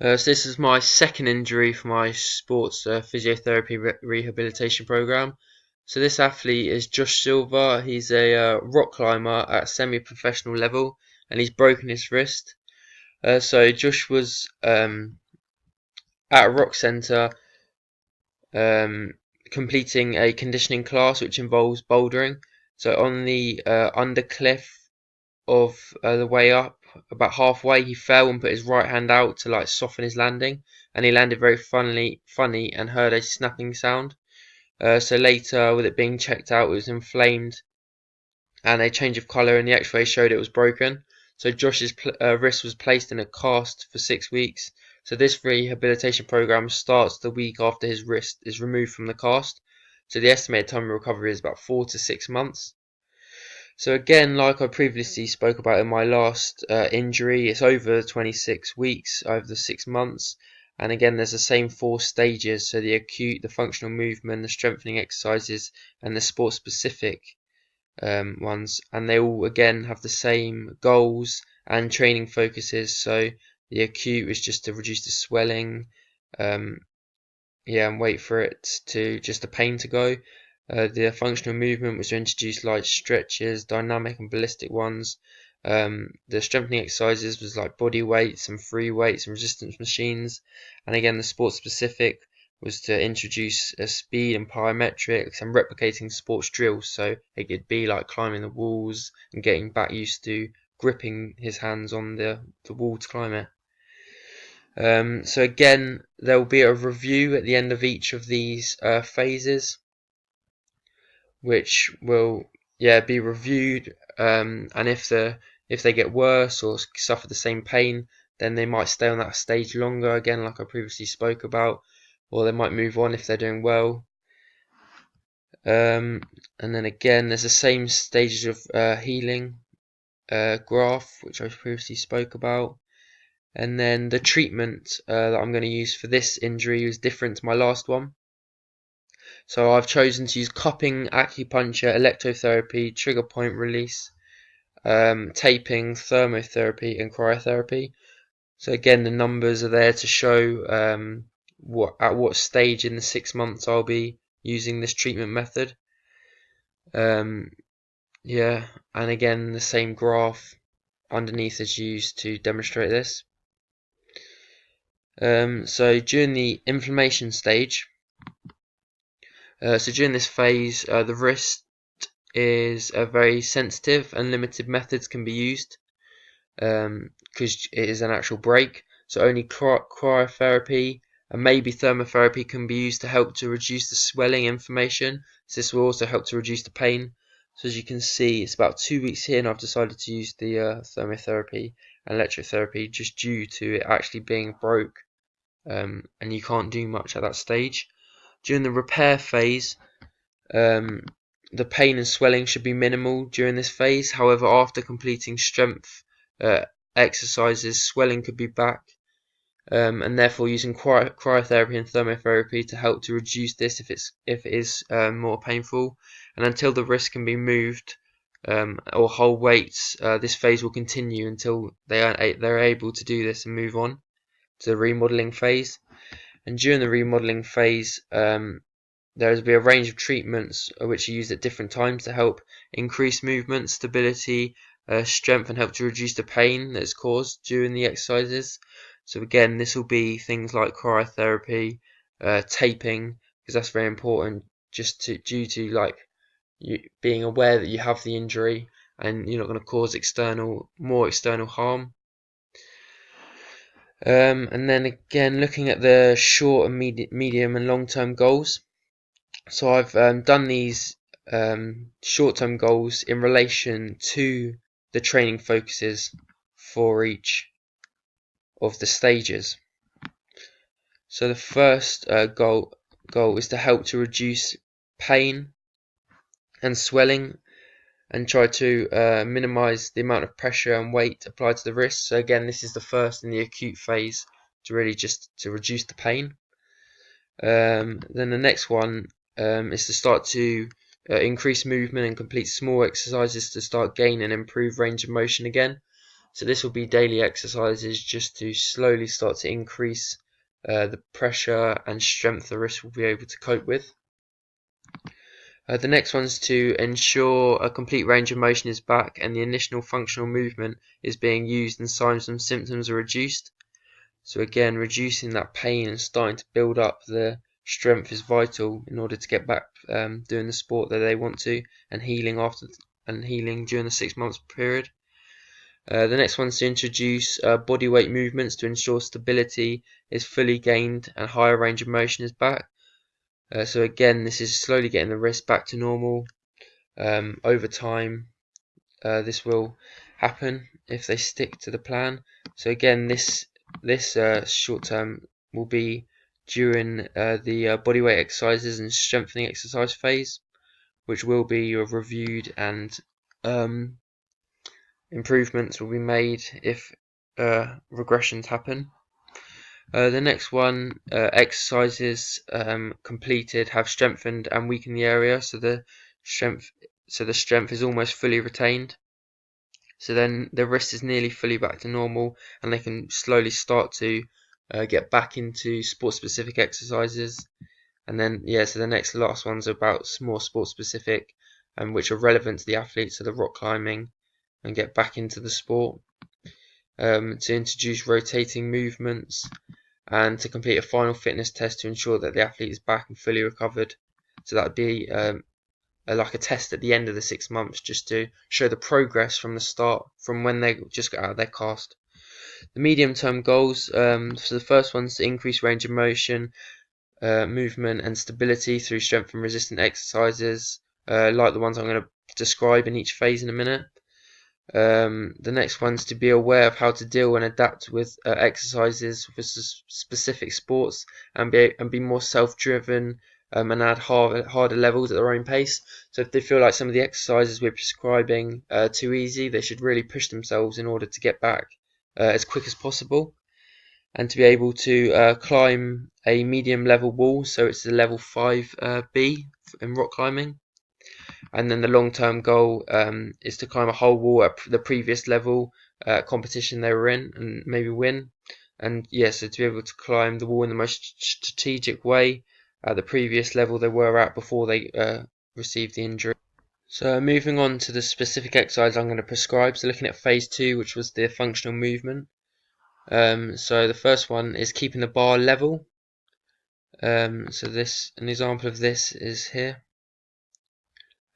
So this is my second injury for my sports physiotherapy rehabilitation program. So this athlete is Josh Silver. He's a rock climber at semi-professional level, and he's broken his wrist. So Josh was at a rock centre um, completing a conditioning class which involves bouldering. So on the undercliff of the way up, about halfway, he fell and put his right hand out to like soften his landing, and he landed very funny, and heard a snapping sound. So later, with it being checked out, it was inflamed, and a change of colour in the X-ray showed it was broken. So Josh's wrist was placed in a cast for 6 weeks. So this rehabilitation program starts the week after his wrist is removed from the cast. So the estimated time of recovery is about 4 to 6 months. So again, like I previously spoke about in my last injury, it's over 26 weeks, over the 6 months. And again, there's the same 4 stages. So the acute, the functional movement, the strengthening exercises, and the sport specific ones. And they all again have the same goals and training focuses. So the acute is just to reduce the swelling, um, and wait for it to just the pain to go. The functional movement was to introduce light stretches, dynamic and ballistic ones. The strengthening exercises was like body weights and free weights and resistance machines. And again, the sport specific was to introduce speed and plyometrics and replicating sports drills. So it could be like climbing the walls and getting back used to gripping his hands on the wall to climb it. So again, there will be a review at the end of each of these phases, which will be reviewed. And if they get worse or suffer the same pain, then they might stay on that stage longer. Again, like I previously spoke about, or they might move on if they're doing well. And then again, there's the same stages of healing graph, which I previously spoke about. And then the treatment that I'm going to use for this injury is different to my last one. So I've chosen to use cupping, acupuncture, electrotherapy, trigger point release, taping, thermotherapy, and cryotherapy. So again, the numbers are there to show at what stage in the 6 months I'll be using this treatment method. Um, and again, the same graph underneath is used to demonstrate this. So during the inflammation stage, during this phase, the wrist is very sensitive and limited methods can be used because it is an actual break. So only cryotherapy and maybe thermotherapy can be used to help to reduce the swelling inflammation. So this will also help to reduce the pain. So as you can see, it's about 2 weeks here and I've decided to use the thermotherapy and electrotherapy just due to it actually being broke. And you can't do much at that stage. During the repair phase, the pain and swelling should be minimal during this phase. However, after completing strength exercises, swelling could be back, and therefore using cryotherapy and thermotherapy to help to reduce this if it is more painful. And until the wrist can be moved or hold weights, this phase will continue until they're able to do this and move on to the remodeling phase. And during the remodeling phase, there will be a range of treatments which are used at different times to help increase movement, stability, strength, and help to reduce the pain that is caused during the exercises. So again, this will be things like cryotherapy, taping, because that's very important, due to like you being aware that you have the injury and you're not going to cause more external harm. And then again, looking at the short and medium and long-term goals. So I've done these short-term goals in relation to the training focuses for each of the stages. So the first goal is to help to reduce pain and swelling and try to minimize the amount of pressure and weight applied to the wrist. So again, this is the first in the acute phase to really just to reduce the pain. Then the next one is to start to increase movement and complete small exercises to start gain and improve range of motion again. So this will be daily exercises just to slowly start to increase the pressure and strength the wrist will be able to cope with. The next one's to ensure a complete range of motion is back and the initial functional movement is being used and signs and symptoms are reduced. So again, reducing that pain and starting to build up the strength is vital in order to get back doing the sport that they want to, and healing during the 6 months period. The next one's to introduce body weight movements to ensure stability is fully gained and higher range of motion is back. So again, this is slowly getting the wrist back to normal. Over time, this will happen if they stick to the plan. So again, this short term will be during the bodyweight exercises and strengthening exercise phase, which will be reviewed, and improvements will be made if regressions happen. The next one, exercises completed have strengthened and weakened the area, so the strength is almost fully retained. So then the wrist is nearly fully back to normal, and they can slowly start to get back into sport-specific exercises. And then so the last ones are about more sport-specific, and which are relevant to the athletes, so the rock climbing, and get back into the sport. To introduce rotating movements, and to complete a final fitness test to ensure that the athlete is back and fully recovered. So that would be like a test at the end of the 6 months, just to show the progress from the start, from when they just got out of their cast. The medium-term goals, so the first one's to increase range of motion, movement and stability through strength and resistant exercises, like the ones I'm going to describe in each phase in a minute. The next one's to be aware of how to deal and adapt with exercises for specific sports, and be more self-driven, and add harder levels at their own pace. So if they feel like some of the exercises we're prescribing are too easy, they should really push themselves in order to get back as quick as possible, and to be able to climb a medium level wall, so it's a level 5B in rock climbing. And then the long-term goal is to climb a whole wall at the previous level competition they were in, and maybe win. And so to be able to climb the wall in the most strategic way at the previous level they were at before they received the injury. So moving on to the specific exercise I'm going to prescribe, so looking at phase 2, which was the functional movement. So the first one is keeping the bar level. So an example of this is here.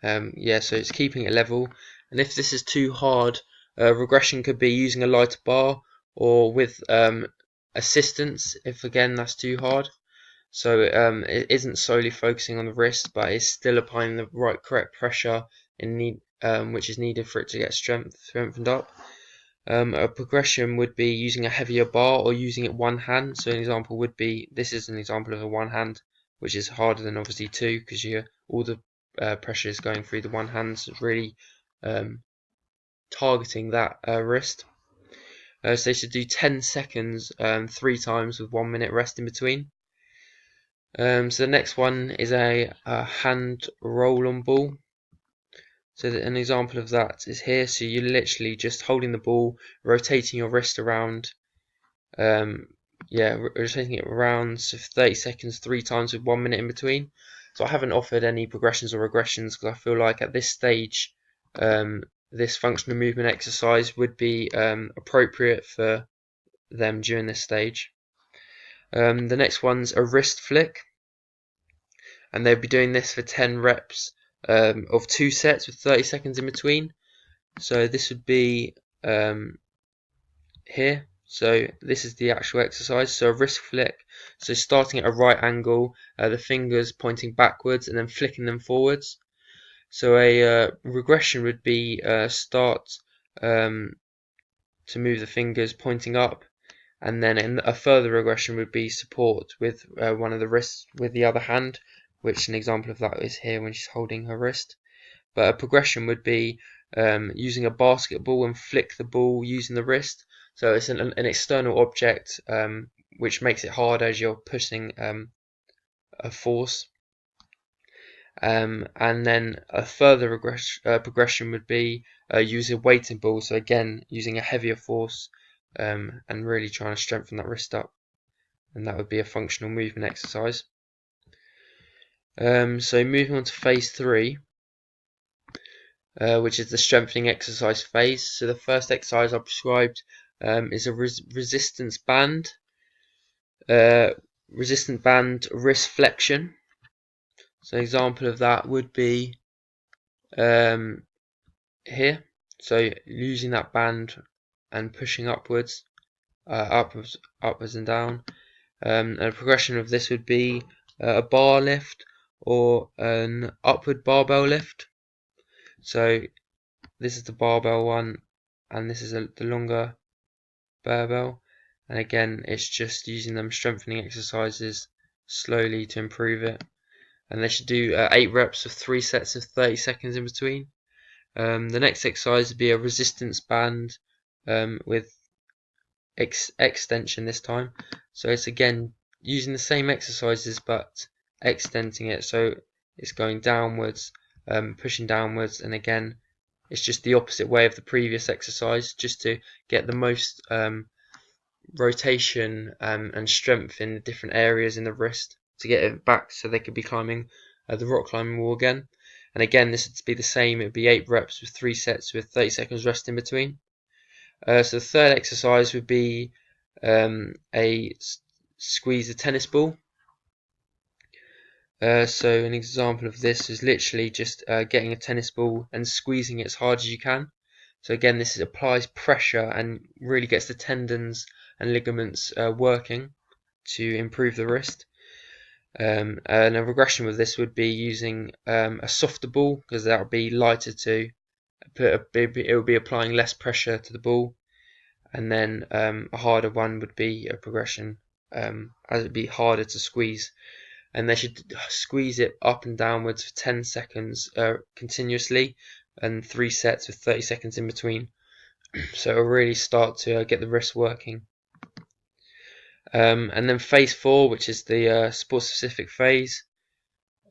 So it's keeping it level, and if this is too hard, regression could be using a lighter bar, or with assistance if again that's too hard. So it isn't solely focusing on the wrist, but it's still applying the correct pressure which is needed for it to get strengthened up. A progression would be using a heavier bar or using it one hand. So an example would be, this is an example of a one hand, which is harder than obviously two, because all the pressure is going through the one hand, so it's really targeting that wrist. So they should do 10 seconds 3 times with 1 minute rest in between. So the next one is a hand roll-on ball. So an example of that is here. So you're literally just holding the ball, rotating your wrist around, rotating it around for 30 seconds 3 times with 1 minute in between. So I haven't offered any progressions or regressions, because I feel like at this stage this functional movement exercise would be appropriate for them during this stage. The next one's a wrist flick, and they'll be doing this for 10 reps of 2 sets with 30 seconds in between. So this would be here. So this is the actual exercise. So a wrist flick, so starting at a right angle, the fingers pointing backwards and then flicking them forwards. So a regression would be start to move the fingers pointing up, and then a further regression would be support with one of the wrists with the other hand, which an example of that is here when she's holding her wrist. But a progression would be using a basketball and flick the ball using the wrist. So it's an external object, which makes it hard as you're pushing a force. And then a further progression would be use a weighting ball, so again using a heavier force and really trying to strengthen that wrist up, and that would be a functional movement exercise. So moving on to phase 3, which is the strengthening exercise phase. So the first exercise I prescribed is a resistance band wrist flexion. So an example of that would be here. So using that band and pushing upwards, upwards and down. And a progression of this would be a bar lift or an upward barbell lift. So this is the barbell one, and this is the longer barbell. And again, it's just using them strengthening exercises slowly to improve it. And they should do 8 reps of 3 sets of 30 seconds in between. The next exercise would be a resistance band with extension this time. So it's again using the same exercises but extending it, so it's going downwards, pushing downwards, and again it's just the opposite way of the previous exercise, just to get the most rotation and strength in the different areas in the wrist to get it back so they could be climbing the rock climbing wall again. And again, this would be the same. It would be 8 reps with 3 sets with 30 seconds rest in between. So the third exercise would be squeeze a tennis ball. So an example of this is literally just getting a tennis ball and squeezing it as hard as you can. So again, this applies pressure and really gets the tendons and ligaments working to improve the wrist. And a regression with this would be using a softer ball, because that would be lighter to it would be applying less pressure to the ball. And then a harder one would be a progression, as it would be harder to squeeze. And they should squeeze it up and downwards for 10 seconds continuously, and 3 sets with 30 seconds in between. So it'll really start to get the wrist working. And then phase 4, which is the sport specific phase.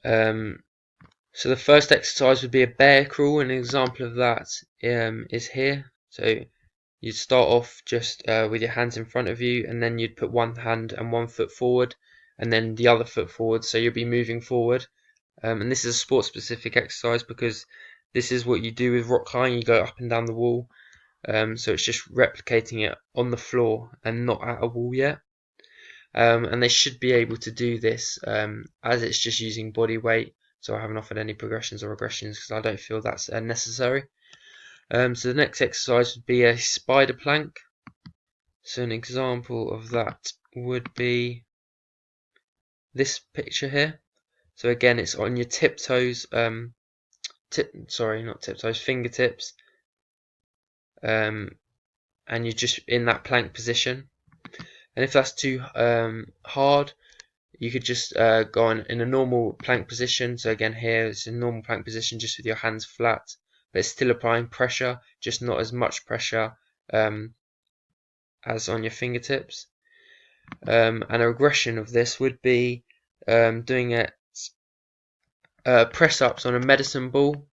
So the first exercise would be a bear crawl, and an example of that is here. So you'd start off just with your hands in front of you, and then you'd put one hand and one foot forward, and then the other foot forward, so you'll be moving forward. And this is a sport specific exercise because this is what you do with rock climbing. You go up and down the wall, so it's just replicating it on the floor and not at a wall yet. And they should be able to do this as it's just using body weight, so I haven't offered any progressions or regressions because I don't feel that's necessary. So the next exercise would be a spider plank. So an example of that would be this picture here. So again, it's on your tiptoes, fingertips, and you're just in that plank position. And if that's too hard, you could just go on in a normal plank position. So again, here it's a normal plank position, just with your hands flat, but it's still applying pressure, just not as much pressure as on your fingertips. And a regression of this would be doing it press ups on a medicine ball.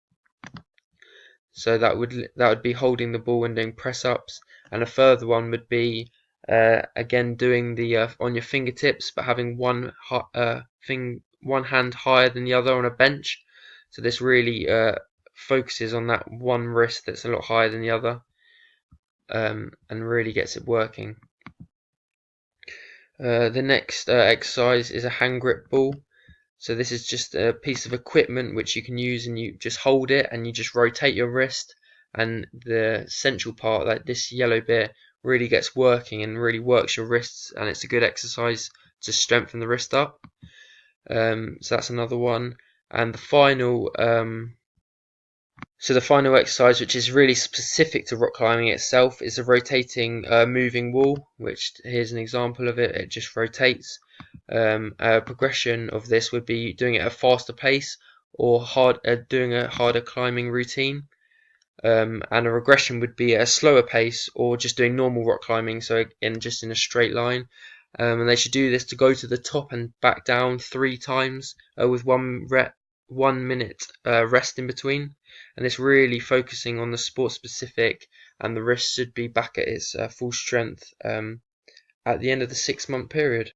So that would be holding the ball and doing press ups. And a further one would be again doing the on your fingertips, but having one hand higher than the other on a bench. So this really focuses on that one wrist that's a lot higher than the other, and really gets it working. The next exercise is a hand grip ball. So this is just a piece of equipment which you can use, and you just hold it and you just rotate your wrist, and the central part, like this yellow bit, really gets working and really works your wrists, and it's a good exercise to strengthen the wrist up. So that's another one. And the final exercise, which is really specific to rock climbing itself, is a rotating moving wall, which here's an example of it. It just rotates. A progression of this would be doing it at a faster pace, or doing a harder climbing routine. And a regression would be at a slower pace, or just doing normal rock climbing, so just in a straight line. And they should do this to go to the top and back down 3 times with 1 rep 1 minute rest in between, and it's really focusing on the sport specific, and the wrist should be back at its full strength at the end of the 6 month period.